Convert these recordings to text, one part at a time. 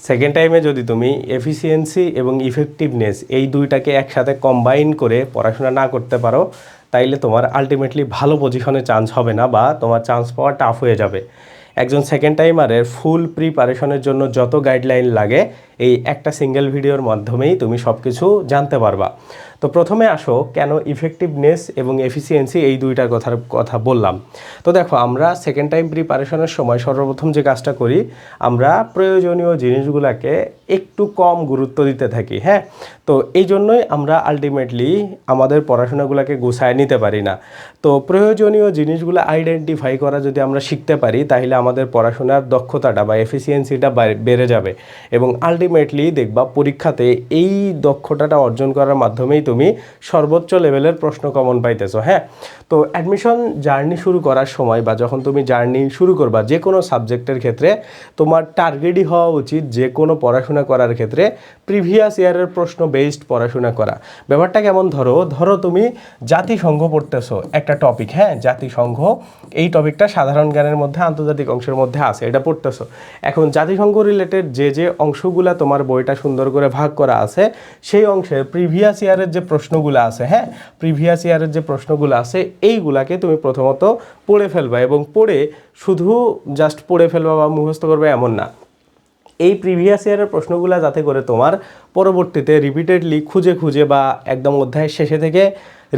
Second টাইমে যদি তুমি এফিসিয়েন্সি এবং ইফেক্টিভনেস এই দুইটাকে একসাথে কম্বাইন করে পড়াশোনা না করতে পারো, তাইলে তোমার আলটিমেটলি ভালো পজিশনে চান্স হবে না বা তোমার চান্স পাওয়া টাফ হয়ে যাবে। একজন সেকেন্ড টাইমারের ফুল প্রিপারেশনের জন্য যত গাইডলাইন লাগে এই একটা সিঙ্গেল ভিডিওর মাধ্যমেই তুমি সব কিছু জানতে পারবা। তো প্রথমে আসো কেন ইফেক্টিভনেস এবং এফিসিয়েন্সি এই দুইটার কথা বললাম। তো দেখো, আমরা সেকেন্ড টাইম প্রিপারেশনের সময় সর্বপ্রথম যে কাজটা করি, আমরা প্রয়োজনীয় জিনিসগুলোকে একটু কম গুরুত্ব দিতে থাকি। হ্যাঁ, তো এই জন্যই আমরা আলটিমেটলি আমাদের পড়াশোনাগুলোকে গুছায় নিতে পারি না। তো প্রয়োজনীয় জিনিসগুলো আইডেন্টিফাই করা যদি আমরা শিখতে পারি, তাহলে আমাদের পড়াশোনার দক্ষতাটা বা এফিসিয়েন্সিটা বেড়ে যাবে এবং আলটিমেটলি দেখবা পরীক্ষাতে এই দক্ষতাটা অর্জন করার মাধ্যমেই তুমি সর্বোচ্চ লেভেলের প্রশ্ন কমন পাইতেছো। হ্যাঁ, তো অ্যাডমিশন জার্নি শুরু করার সময় বা যখন তুমি জার্নি শুরু করবা যে কোনো সাবজেক্টের ক্ষেত্রে, তোমার টার্গেটই হওয়া উচিত যে কোনো পড়াশোনা করার ক্ষেত্রে প্রিভিয়াস ইয়ারের প্রশ্ন বেসড পড়াশোনা করা। ব্যাপারটা কেমন, ধরো তুমি জাতিসংঘ পড়তেছো একটা টপিক। হ্যাঁ, জাতিসংঘ এই টপিকটা সাধারণ জ্ঞানের মধ্যে আন্তর্জাতিক অংশের মধ্যে আছে, এটা পড়তেছো। এখন জাতিসংঘ রিলেটেড যে অংশগুলা তোমার বইটা সুন্দর করে ভাগ করা আছে, সেই অংশে প্রিভিয়াস ইয়ারের যে প্রশ্নগুলো আছে, হ্যাঁ, প্রিভিয়াস ইয়ারের যে প্রশ্নগুলো আছে এইগুলাকে তুমি প্রথমত পড়ে ফেলবা এবং পড়ে শুধু জাস্ট পড়ে ফেলবা বা মুখস্থ করবে এমন না। এই প্রিভিয়াস ইয়ারের প্রশ্নগুলো যাতে করে তোমার পরবর্তীতে রিপিটেডলি খুঁজে খুঁজে বা একদম অধ্যায়ের শেষে থেকে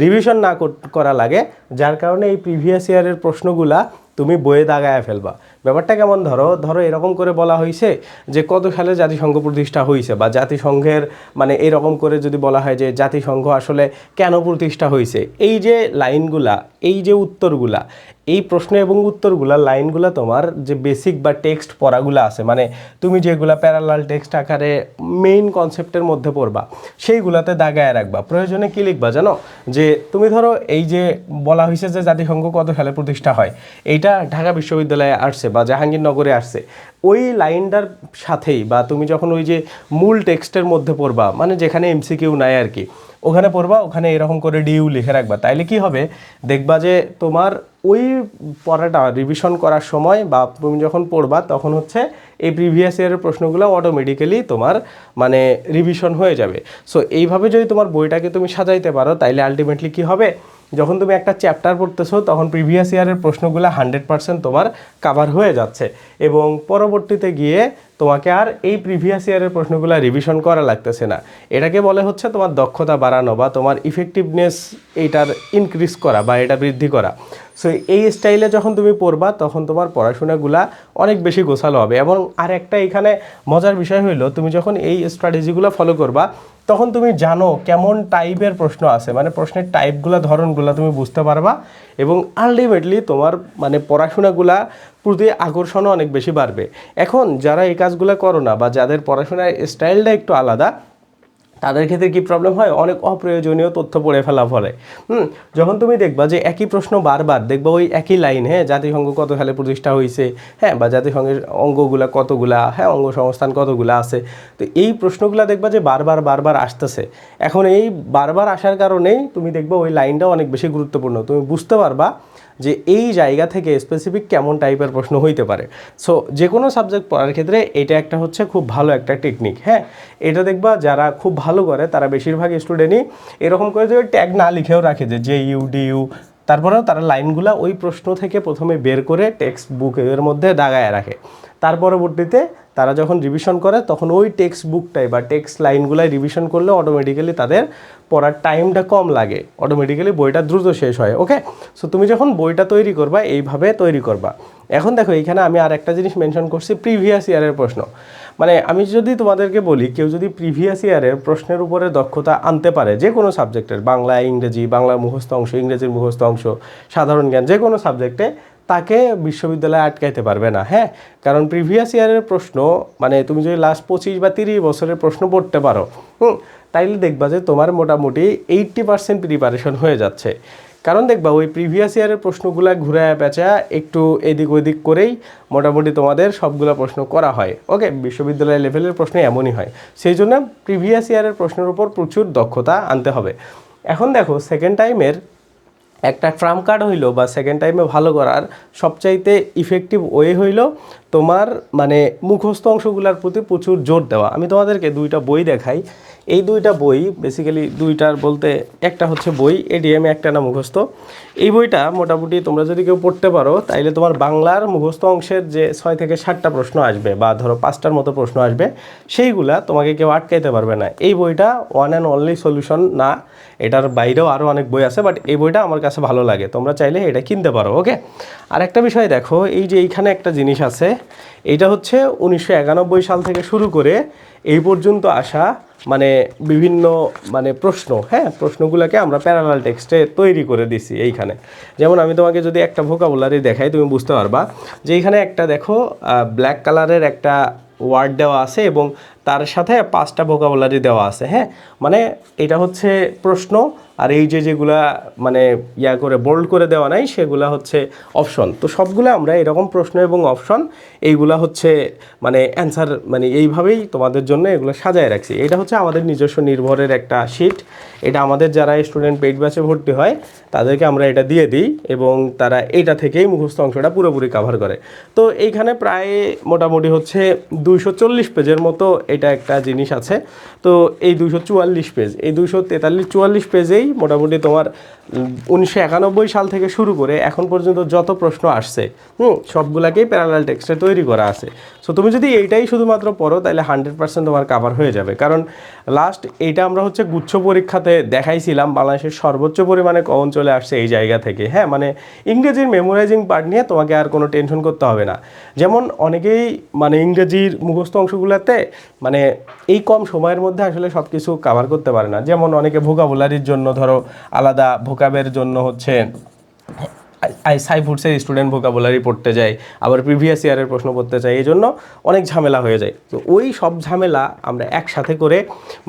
রিভিশন না করা লাগে, যার কারণে এই প্রিভিয়াস ইয়ারের প্রশ্নগুলা তুমি বইয়ে দাগায় ফেলবা। ব্যাপারটা কেমন, ধরো এরকম করে বলা হয়েছে যে কত সালে জাতিসংঘ প্রতিষ্ঠা হয়েছে, বা জাতিসংঘের মানে এরকম করে যদি বলা হয় যে জাতিসংঘ আসলে কেন প্রতিষ্ঠা হয়েছে, এই যে লাইনগুলা, এই যে উত্তরগুলা, এই প্রশ্ন এবং উত্তরগুলা লাইনগুলা তোমার যে বেসিক বা টেক্সট পড়াগুলো আছে, মানে তুমি যেগুলা প্যারালাল টেক্সট আকারে মেইন কনসেপ্টের মধ্যে পড়বা, সেইগুলাতে দাগায় রাখবা। প্রয়োজনে কী লিখবা জানো, যে তুমি ধরো এই যে বলা হয়েছে যে জাতিসংঘ কত সালে প্রতিষ্ঠা হয়, এইটা ঢাকা বিশ্ববিদ্যালয়ে আসছে বা জাহাঙ্গীরনগরে আসছে, ওই লাইনটার সাথেই বা তুমি যখন ওই যে মূল টেক্সটের মধ্যে পড়বা, মানে যেখানে এমসিকিউ নাই আর কি, ওখানে পড়বা, ওখানে এরকম করে ডিউ লিখে রাখবা। তাইলে কি হবে, দেখবা যে তোমার ওই পড়াটা রিভিশন করার সময় বা তুমি যখন পড়বা তখন হচ্ছে এই প্রিভিয়াস ইয়ারের প্রশ্নগুলো অটোমেটিক্যালি তোমার মানে রিভিশন হয়ে যাবে। সো এইভাবে যদি তোমার বইটাকে তুমি সাজাইতে পারো, তাইলে আলটিমেটলি কি হবে, যখন তুমি একটা চ্যাপ্টার পড়তেছো তখন প্রিভিয়াস ইয়ারের প্রশ্নগুলো 100% তোমার কাভার হয়ে যাচ্ছে এবং পরবর্তীতে গিয়ে তোমাকে আর এই প্রিভিয়াস ইয়ারের প্রশ্নগুলো রিভিশন করা লাগতেছে না। এটাকে বলে হচ্ছে তোমার দক্ষতা বাড়ানো বা তোমার ইফেক্টিভনেস এইটার ইনক্রিজ করা বা এটা বৃদ্ধি করা। সো এই স্টাইলে যখন তুমি পড়বা তখন তোমার পড়াশোনাগুলা অনেক বেশি গোছালো হবে। এবং আর একটা এখানে মজার বিষয় হইলো, তুমি যখন এই স্ট্র্যাটেজিগুলো ফলো করবা তখন তুমি জানো কেমন টাইপের প্রশ্ন আছে, মানে প্রশ্নের টাইপগুলো, ধরনগুলো তুমি বুঝতে পারবা এবং আলটিমেটলি তোমার মানে পড়াশোনাগুলা প্রতি আকর্ষণও অনেক বেশি বাড়বে। এখন যারা এই কাজগুলো করো না বা যাদের পড়াশোনার স্টাইলটা একটু আলাদা, তাদের ক্ষেত্রে কী প্রবলেম হয়, অনেক অপ্রয়োজনীয় তথ্য পড়ে ফেলা ফলে। যখন তুমি দেখবা যে একই প্রশ্ন বারবার দেখবা ওই একই লাইন, হ্যাঁ, জাতিসংঘ কত সালে প্রতিষ্ঠা হয়েছে, হ্যাঁ, বা জাতিসংঘের অঙ্গগুলা কতগুলা, হ্যাঁ, অঙ্গ সংস্থান কতগুলা আছে, তো এই প্রশ্নগুলো দেখবা যে বারবার আসতেছে। এখন এই বারবার আসার কারণেই তুমি দেখবা ওই লাইনটা অনেক বেশি গুরুত্বপূর্ণ, তুমি বুঝতে পারবা যে এই জায়গা থেকে স্পেসিফিক কেমন টাইপের প্রশ্ন হইতে পারে। সো যে কোনো সাবজেক্ট পড়ার ক্ষেত্রে এটা একটা হচ্ছে খুব ভালো একটা টেকনিক। হ্যাঁ, এটা দেখবা যারা খুব ভালো করে তারা বেশিরভাগ স্টুডেন্টই এরকম করে যে ট্যাগ না লিখেও রাখে যে ইউ ডি ইউ, তারপরেও তারা লাইনগুলো ওই প্রশ্ন থেকে প্রথমে বের করে টেক্সট বুকের মধ্যে দাগায় রাখে। তার পরবর্তীতে তারা যখন রিভিশন করে তখন ওই টেক্সট বুকটাই বা টেক্সট লাইনগুলাই রিভিশন করলে অটোমেটিক্যালি তাদের পড়ার টাইমটা কম লাগে, অটোমেটিক্যালি বইটা দ্রুত শেষ হয়। ওকে, সো তুমি যখন বইটা তৈরি করবা এইভাবে তৈরি করবা। এখন দেখো এইখানে আমি আর একটা জিনিস মেনশন করছি, প্রিভিয়াস ইয়ারের প্রশ্ন। মানে আমি যদি তোমাদেরকে বলি, কেউ যদি প্রিভিয়াস ইয়ারের প্রশ্নের উপরে দক্ষতা আনতে পারে যে কোনো সাবজেক্টের, বাংলা, ইংরেজি, বাংলা মুখস্থ অংশ, ইংরেজির মুখস্থ অংশ, সাধারণ জ্ঞান, যে কোনো সাবজেক্টে, তাকে বিশ্ববিদ্যালয়ে আটকাইতে পারবে না। হ্যাঁ, কারণ প্রিভিয়াস ইয়ারের প্রশ্ন মানে তুমি যদি লাস্ট 25 বা 30 বছরের প্রশ্ন পড়তে পারো, তাইলে দেখবা যে তোমার মোটামুটি 80% প্রিপারেশন হয়ে যাচ্ছে। কারণ দেখবা ওই প্রিভিয়াস ইয়ারের প্রশ্নগুলো ঘুরায় পেঁচা একটু এদিক ওদিক করেই মোটামুটি তোমাদের সবগুলো প্রশ্ন করা হয়। ওকে, বিশ্ববিদ্যালয় লেভেলের প্রশ্ন এমনই হয়। সেই জন্য প্রিভিয়াস ইয়ারের প্রশ্নের উপর প্রচুর দক্ষতা আনতে হবে। এখন দেখো, সেকেন্ড টাইমের একটা ট্রাম্প কার্ড হইলো বা সেকেন্ড টাইমে ভালো করার সবচাইতে ইফেক্টিভ ওয়ে হইলো তোমার মানে মুখস্থ অংশগুলোর প্রতি প্রচুর জোর দেওয়া। আমি তোমাদেরকে দুইটা বই দেখাই। এই দুইটা বই বেসিক্যালি দুইটার বলতে একটা হচ্ছে বই এডিএম, একটা না মুখস্থ। এই বইটা মোটামুটি তোমরা যদি কেউ পড়তে পারো তাইলে তোমার বাংলার মুখস্থ অংশের যে 6 থেকে 7টা প্রশ্ন আসবে বা ধরো 5টার মতো প্রশ্ন আসবে, সেইগুলা তোমাকে কেউ আটকাইতে পারবে না। এই বইটা ওয়ান অ্যান্ড অনলি সলিউশন না, এটার বাইরেও আরও অনেক বই আছে, বাট এই বইটা আমার কাছে ভালো লাগে, তোমরা চাইলে এটা কিনতে পারো। ওকে, আর একটা বিষয় দেখো, এই যে এইখানে একটা জিনিস আছে, এইটা হচ্ছে 1991 সাল থেকে শুরু করে এই পর্যন্ত আসা মানে বিভিন্ন মানে প্রশ্ন, হ্যাঁ, প্রশ্নগুলোকে আমরা প্যারালাল টেক্সটে তৈরি করে দিছি এইখানে। যেমন আমি তোমাকে যদি একটা ভোকাবুলারি দেখাই তুমি বুঝতে পারবা যে এইখানে একটা দেখো ব্ল্যাক কালারের একটা ওয়ার্ড দেওয়া আছে এবং তার সাথে 5টা ভোকাবুলারি দেওয়া আছে, হ্যাঁ, মানে এটা হচ্ছে প্রশ্ন, আর এই যে যেগুলা মানে ইয়া করে বোল্ড করে দেওয়া নাই সেগুলা হচ্ছে অপশন। তো সবগুলো আমরা এরকম প্রশ্ন এবং অপশন এইগুলা হচ্ছে মানে অ্যান্সার মানে এইভাবেই তোমাদের জন্য এগুলো সাজায় রাখছি। এটা হচ্ছে আমাদের নিজস্ব নির্ভরের একটা শিট। এটা আমাদের যারা স্টুডেন্ট পেইড ব্যাচে ভর্তি হয় তাদেরকে আমরা এটা দিয়ে দিই এবং তারা এইটা থেকেই মুখস্থ অংশটা পুরোপুরি কাভার করে। তো এইখানে প্রায় মোটামুটি হচ্ছে 240 পেজের মতো এটা একটা জিনিস আছে। তো এই 244 পেজ, এই 243-44 পেজেই মোটামুটি তোমার 1991 সাল থেকে শুরু করে এখন পর্যন্ত যত প্রশ্ন আসছে সবগুলাকেই প্যারালাল টেক্সটে তৈরি করা আছে। সো তুমি যদি এইটাই শুধুমাত্র পড়ো তাহলে 100% তোমার কাভার হয়ে যাবে। কারণ লাস্ট এইটা আমরা হচ্ছে গুচ্ছ পরীক্ষাতে দেখাইছিলাম, বাংলাদেশের সর্বোচ্চ পরিমাণে কমন চলে আসছে এই জায়গা থেকে, হ্যাঁ, মানে ইংরেজির মেমোরাইজিং পার্ট নিয়ে তোমাকে আর কোনো টেনশন করতে হবে না। যেমন অনেকেই মানে ইংরেজির মুখস্থ অংশগুলোতে মানে এই কম সময়ের মধ্যে আসলে সব কিছু কাভার করতে পারে না। যেমন অনেকে ভোকাবুলারির জন্য ধরো আলাদা ভোকাবের জন্য হচ্ছে সাইফুডসের স্টুডেন্ট ভোকাবুলারি পড়তে যায়, আবার প্রিভিয়াস ইয়ারের প্রশ্ন পড়তে চাই, এই জন্য অনেক ঝামেলা হয়ে যায়। তো ওই সব ঝামেলা আমরা একসাথে করে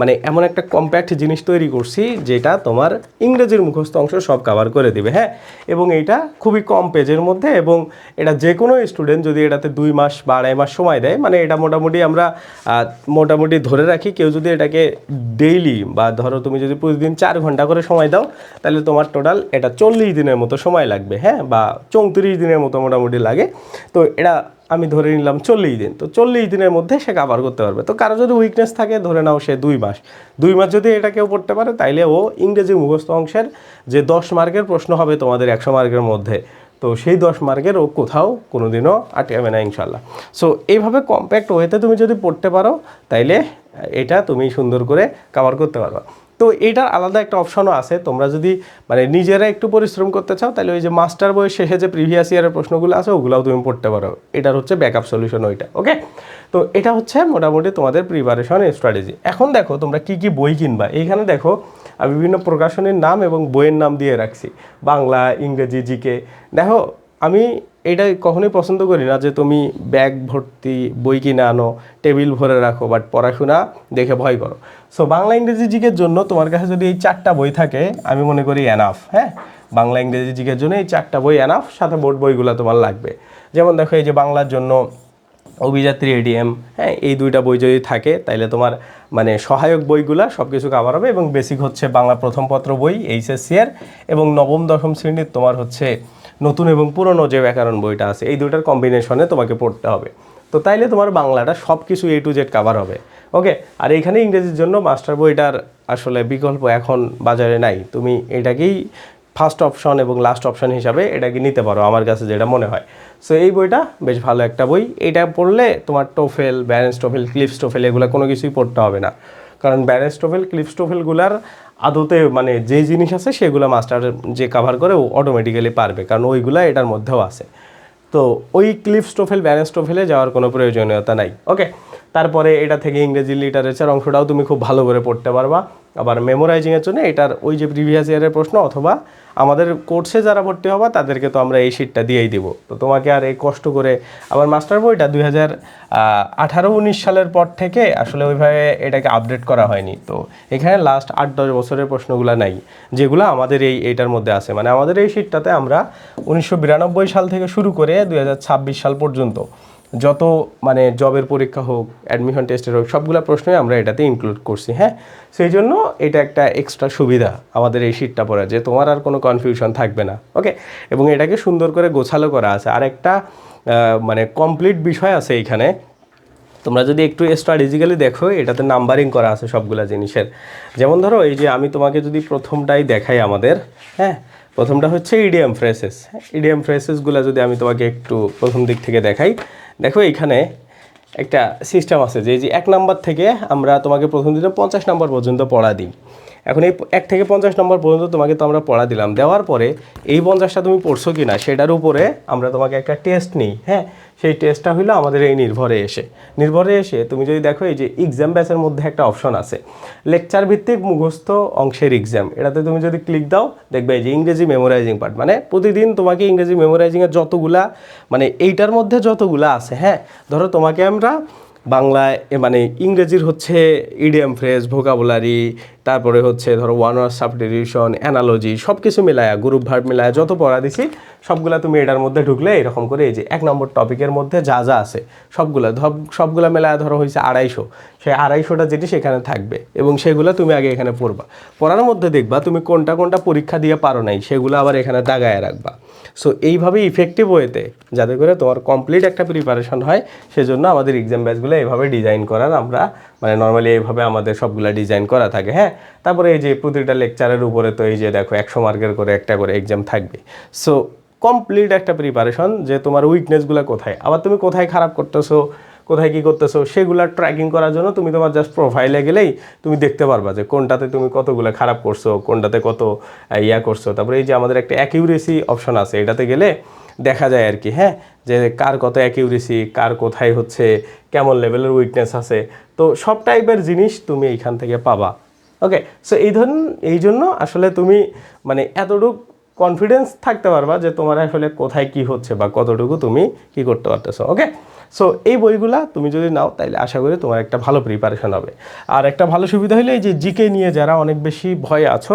মানে এমন একটা কম্প্যাক্ট জিনিস তৈরি করছি যেটা তোমার ইংরেজির মুখস্থ অংশ সব কাভার করে দিবে, হ্যাঁ, এবং এইটা খুবই কম পেজের মধ্যে, এবং এটা যে কোনো স্টুডেন্ট যদি এটাতে 2 মাস বা 2.5 মাস সময় দেয়, মানে এটা মোটামুটি আমরা মোটামুটি ধরে রাখি কেউ যদি এটাকে ডেইলি বা ধরো তুমি যদি প্রতিদিন 4 ঘন্টা করে সময় দাও তাহলে তোমার টোটাল এটা 40 দিনের মতো সময় লাগবে, হ্যাঁ, বা 34 দিনের মতো মোটামুটি লাগে। তো এটা আমি ধরে নিলাম 40 দিন, তো 40 দিনের মধ্যে সে কাভার করতে পারবে। তো কারো যদি উইকনেস থাকে ধরে নাও সে 2 মাস, 2 মাস যদি এটা কেউ পড়তে পারে তাইলে ও ইংরেজি মুখস্থ অংশের যে 10 মার্কের প্রশ্ন হবে তোমাদের 100 মার্কের মধ্যে, তো সেই 10 মার্কের ও কোথাও কোনোদিনও আটকাবে না ইনশাল্লাহ। সো এইভাবে কম্প্যাক্ট ওয়েতে তুমি যদি পড়তে পারো তাইলে এটা তুমি সুন্দর করে কাভার করতে পারবা। তো এইটার আলাদা একটা অপশনও আছে, তোমরা যদি মানে নিজেরা একটু পরিশ্রম করতে চাও তাহলে ওই যে মাস্টার বইয়ের শেষে যে প্রিভিয়াস ইয়ারের প্রশ্নগুলো আছে ওগুলোও তুমি পড়তে পারো, এটার হচ্ছে ব্যাকআপ সলিউশন ওইটা। ওকে, তো এটা হচ্ছে মোটামুটি তোমাদের প্রিপারেশন স্ট্র্যাটেজি। এখন দেখো তোমরা কি কি বই কিনবা, এইখানে দেখো আমি বিভিন্ন প্রকাশনীর নাম এবং বইয়ের নাম দিয়ে রাখছি, বাংলা, ইংরেজি, জিকে। দেখো আমি এটা কখনোই পছন্দ করি না যে তুমি ব্যাগ ভর্তি বই কিনে আনো, টেবিল ভরে রাখো, বাট পড়াশোনা দেখে ভয় করো। সো বাংলা, ইংরেজি, জিকের জন্য তোমার কাছে যদি এই 4টা বই থাকে আমি মনে করি এনাফ, হ্যাঁ, বাংলা, ইংরেজি, জিকের জন্য এই 4টা বই এনাফ, সাথে বোর্ড বইগুলো তোমার লাগবে। যেমন দেখো এই যে বাংলার জন্য অভিযাত্রী এডিএম, হ্যাঁ, এই 2টা বই যদি থাকে তাহলে তোমার মানে সহায়ক বইগুলা সব কিছু কাভার হবে, এবং বেসিক হচ্ছে বাংলা প্রথম পত্র বই এইচএসসি এর, এবং নবম দশম শ্রেণীর তোমার হচ্ছে নতুন এবং পুরনো যে ব্যাকরণ বইটা আছে, এই 2টার কম্বিনেশনে তোমাকে পড়তে হবে। তো তাইলে তোমার বাংলাটা সব কিছু A to Z কাভার হবে। ওকে, আর এইখানে ইংরেজির জন্য মাস্টার বইটার আসলে বিকল্প এখন বাজারে নাই, তুমি এটাকেই ফার্স্ট অপশন এবং লাস্ট অপশন হিসাবে এটাকে নিতে পারো আমার কাছে যেটা মনে হয়। সো এই বইটা বেশ ভালো একটা বই, এটা পড়লে তোমার টোফেল, ব্যারেন্স টোফেল, ক্লিপস টোফেল এগুলো কোনো কিছুই পড়তে হবে না, কারণ ব্যারেন্স টোফেল, ক্লিপস টোফেলগুলার আদতে মানে যে জিনিস আছে সেগুলো মাস্টার যে কাভার করে ও অটোমেটিক্যালি পারবে, কারণ ওইগুলা এটার মধ্যেও আছে। তো ওই ক্লিপস টোফেল, ব্যারেন্স টোফেলে যাওয়ার কোনো প্রয়োজনীয়তা নাই। ওকে, তারপরে এটা থেকে ইংরেজি লিটারেচার অংশটাও তুমি খুব ভালো করে পড়তে পারবা। আবার মেমোরাইজিংয়ের জন্য এটার ওই যে প্রিভিয়াস ইয়ারের প্রশ্ন, অথবা আমাদের কোর্সে যারা ভর্তি হবা তাদেরকে তো আমরা এই শিটটা দিয়েই দিব, তো তোমাকে আর এই কষ্ট করে আবার মাস্টার বইটা 2018-19 সালের পর থেকে আসলে ওইভাবে এটাকে আপডেট করা হয়নি। তো এখানে লাস্ট 8-10 বছরের প্রশ্নগুলো নাই যেগুলো আমাদের এইটার মধ্যে আছে। মানে আমাদের এই শিটটাতে আমরা 1992 সাল থেকে শুরু করে 2026 সাল পর্যন্ত যত মানে জবের পরীক্ষা হোক, অ্যাডমিশন টেস্টের হোক, সবগুলো প্রশ্নই আমরা এটাতে ইনক্লুড করছি, হ্যাঁ। সেই জন্য এটা একটা এক্সট্রা সুবিধা আমাদের এই শিটটা পড়া, যে তোমার আর কোনো কনফিউশন থাকবে না। ওকে, এবং এটাকে সুন্দর করে গোছালো করা আছে। আর একটা মানে কমপ্লিট বিষয় আছে এইখানে। তোমরা যদি একটু স্ট্র্যাটেজিক্যালি দেখো, এটাতে নাম্বারিং করা আছে সবগুলা জিনিসের। যেমন ধরো এই যে আমি তোমাকে যদি প্রথমটাই দেখাই আমাদের, হ্যাঁ, প্রথমটা হচ্ছে ইডিয়াম ফ্রেসেস। ইডিয়াম ফ্রেসেসগুলো যদি আমি তোমাকে একটু প্রথম দিক থেকে দেখাই, দেখো এইখানে একটা সিস্টেম আছে যে এই যে 1 নাম্বার থেকে আমরা তোমাকে প্রথম দিনে 50 নাম্বার পর্যন্ত পড়া দিই। এখন এই 1 থেকে 50 নম্বর পর্যন্ত তোমাকে তো আমরা পড়া দিলাম, দেওয়ার পরে এই 50টা তুমি পড়ছো কি না সেটার উপরে আমরা তোমাকে একটা টেস্ট নিই। হ্যাঁ, সেই টেস্টটা হলো আমাদের এই নির্ভরে এসে তুমি যদি দেখো এই যে এক্সাম ব্যাচের মধ্যে একটা অপশন আছে লেকচার ভিত্তিক মুখস্থ অংশের এক্সাম, এটাতে তুমি যদি ক্লিক দাও দেখবে এই যে ইংরেজি মেমোরাইজিং পার্ট, মানে প্রতিদিন তোমাকে ইংরেজি মেমোরাইজিংয়ের যতগুলা মানে এইটার মধ্যে যতগুলা আছে, হ্যাঁ, ধরো তোমাকে আমরা বাংলায় মানে ইংরেজির হচ্ছে ইডিয়াম ফ্রেজ, ভোকাবুলারি, তারপরে হচ্ছে ধরো ওয়ান ওয়ার্ড সাবস্টিটিউশন, অ্যানালজি, সব কিছু মিলায়া গ্রুপ ভার্ব মিলায়া যত পড়া দিছি সবগুলা তুমি এটার মধ্যে ঢুকলে এরকম করে এই যে 1 নম্বর টপিকের মধ্যে যা যা আছে সবগুলা মেলায়া ধরো হয়েছে 250, সেই 250টা জিনিস এখানে থাকবে এবং সেগুলো তুমি আগে এখানে পড়বা। পড়ার মধ্যে দেখবা তুমি কোনটা কোনটা পরীক্ষা দিয়ে পারো নাই সেগুলো আবার এখানে দাগায় রাখবা। সো এইভাবে ইফেক্টিভ ওয়েতে যাতে করে তোমার কমপ্লিট একটা প্রিপারেশন হয়, সেজন্য আমাদের এক্সাম ব্যাচগুলো এইভাবে ডিজাইন করার, আমরা মানে নর্মালি এইভাবে আমাদের সবগুলা ডিজাইন করা থাকে। হ্যাঁ, তারপরে এই যে প্রতিটা লেকচারের উপরে তো এই যে দেখো 100 মার্কের করে একটা করে এক্সাম থাকবে। সো কমপ্লিট একটা প্রিপারেশন যে তোমার উইকনেসগুলো কোথায়, আবার তুমি কোথায় খারাপ করতেছো, কোথায় কী করতেছো সেগুলো ট্র্যাকিং করার জন্য তুমি তোমার জাস্ট প্রোফাইলে গেলেই তুমি দেখতে পারবা যে কোনটাতে তুমি কতগুলো খারাপ করছো, কোনটাতে কত করছো। তারপরে এই যে আমাদের একটা অ্যাকিউরেসি অপশন আছে, এটাতে গেলে দেখা যায় আর কি, হ্যাঁ, যে কার কত অ্যাকিউরেসি, কার কোথায় হচ্ছে কেমন লেভেলের উইকনেস আছে। তো সব টাইপের জিনিস তুমি এইখান থেকে পাবা। ওকে, সো এই জন্য আসলে তুমি মানে এতটুকু কনফিডেন্স থাকতে পারবা যে তোমার আসলে কোথায় কি হচ্ছে বা কতটুকু তুমি কি করতে পারতেছো। ওকে, সো এই বইগুলা তুমি যদি নাও তাহলে আশা করি তোমার একটা ভালো প্রিপারেশন হবে। আর একটা ভালো সুবিধা হলো এই যে জিকে নিয়ে যারা অনেক বেশি ভয় আছো,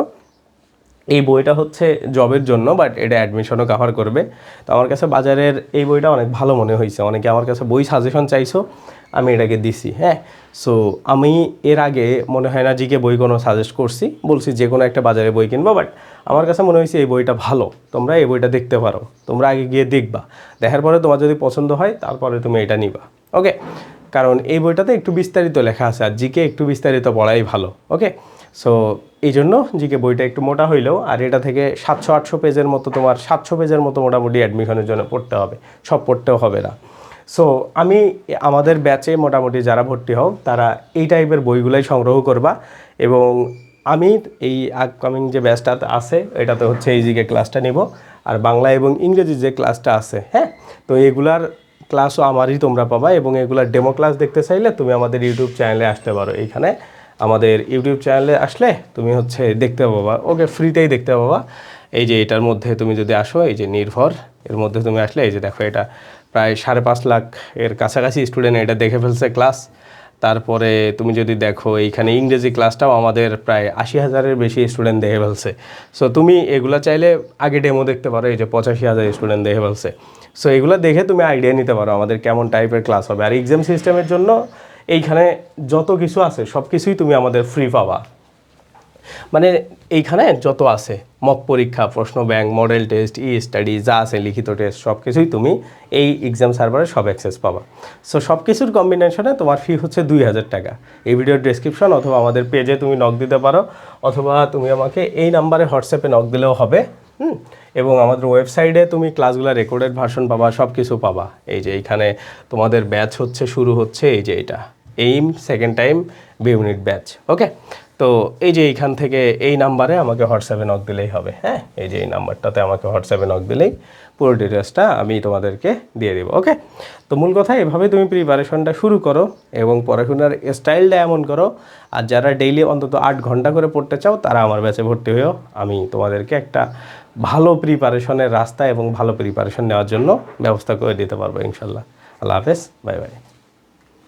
এই বইটা হচ্ছে জবের জন্য, বাট এটা অ্যাডমিশনও কভার করবে। তো আমার কাছে বাজারের এই বইটা অনেক ভালো মনে হয়েছে, অনেকে আমার কাছে বই সাজেশন চাইছো, আমি এটাকে দিছি। হ্যাঁ, সো আমি এর আগে মনে হয় না জিকে বই কোনো সাজেস্ট করছি, বলছি যে কোনো একটা বাজারে বই কিনবো, বাট আমার কাছে মনে হয়েছে এই বইটা ভালো, তোমরা এই বইটা দেখতে পারো, তোমরা আগে গিয়ে দেখবা, দেখার পরে তোমার যদি পছন্দ হয় তারপরে তুমি এটা নিবা। ওকে, কারণ এই বইটাতে একটু বিস্তারিত লেখা আছে আর জিকে একটু বিস্তারিত পড়াই ভালো। ওকে, সো এই জন্য জিকে বইটা একটু মোটা হইলেও, আর এটা থেকে 700-800 পেজের মতো, তোমার 700 পেজের মতো মোটামুটি অ্যাডমিশনের জন্য পড়তে হবে, সব পড়তেও হবে না। সো আমি আমাদের ব্যাচে মোটামুটি যারা ভর্তি হও তারা এই টাইপের বইগুলাই সংগ্রহ করবা। এবং আমি এই আপকামিং যে ব্যাচটা আছে এটাতে হচ্ছে এই জিকে ক্লাসটা নিব, আর বাংলা এবং ইংরেজি যে ক্লাসটা আছে, হ্যাঁ, তো এগুলার ক্লাসও আমারই তোমরা পাবা। এবং এগুলার ডেমো ক্লাস দেখতে চাইলে তুমি আমাদের ইউটিউব চ্যানেলে আসতে পারো। এইখানে আমাদের ইউটিউব চ্যানেলে আসলে তুমি হচ্ছে দেখতে পাবা, ওকে, ফ্রিতেই দেখতে পাবা। এই যে এটার মধ্যে তুমি যদি আসো, এই যে নির্ভর, এর মধ্যে তুমি আসলে এই যে দেখো এটা প্রায় 5.5 লাখ এর কাছাকাছি স্টুডেন্ট এটা দেখে ফেলছে ক্লাস। তারপরে তুমি যদি দেখো এইখানে ইংরেজি ক্লাসটাও আমাদের প্রায় 80,000-এর বেশি স্টুডেন্ট দেখে ফেলছে। সো তুমি এগুলো চাইলে আগে ডেমো দেখতে পারো, এই যে 85,000 স্টুডেন্ট দেখে ফেলছে। সো এগুলো দেখে তুমি আইডিয়া নিতে পারো আমাদের কেমন টাইপের ক্লাস হবে। আর এক্সাম সিস্টেমের জন্য এইখানে যত কিছু আছে সব কিছুই তুমি আমাদের ফ্রি পাবা। মানে এইখানে যত আছে মক পরীক্ষা, প্রশ্ন ব্যাংক, মডেল টেস্ট, স্টাডি যা আছে, লিখিত টেস্ট, সব কিছুই তুমি এই এক্সাম সার্ভারে সব অ্যাক্সেস পাবা। সো সব কিছুর কম্বিনেশনে তোমার ফি হচ্ছে 2,000 টাকা। এই ভিডিওর ডেসক্রিপশন অথবা আমাদের পেজে তুমি নক দিতে পারো, অথবা তুমি আমাকে এই নাম্বারে হোয়াটসঅ্যাপে নক দিলেও হবে। এবং আমাদের ওয়েবসাইটে তুমি ক্লাসগুলো রেকর্ডেড ভার্সন পাবা, সব কিছু পাবা। এই যে এইখানে তোমাদের ব্যাচ হচ্ছে শুরু হচ্ছে, এই যে এটা aim second time B unit batch. Okay, তো এই যে এইখান থেকে এই নাম্বারে আমাকে হোয়াটসঅ্যাপে নক দিলেই হবে। হ্যাঁ, এই যে এই নাম্বারটাতে আমাকে হোয়াটসঅ্যাপে নক দিলেই পুরো ডিটেলসটা আমি তোমাদেরকে দিয়ে দেবো। ওকে, তো মূল কথা এভাবে তুমি প্রিপারেশনটা শুরু করো এবং পড়াশোনার স্টাইলটা এমন করো। আর যারা ডেইলি অন্তত 8 ঘন্টা করে পড়তে চাও তারা আমার ব্যাচে ভর্তি হয়েও, আমি তোমাদেরকে একটা ভালো প্রিপারেশনের রাস্তা এবং ভালো প্রিপারেশন নেওয়ার জন্য ব্যবস্থা করে দিতে পারবো ইনশাল্লাহ। আল্লাহ হাফেজ, বাই বাই।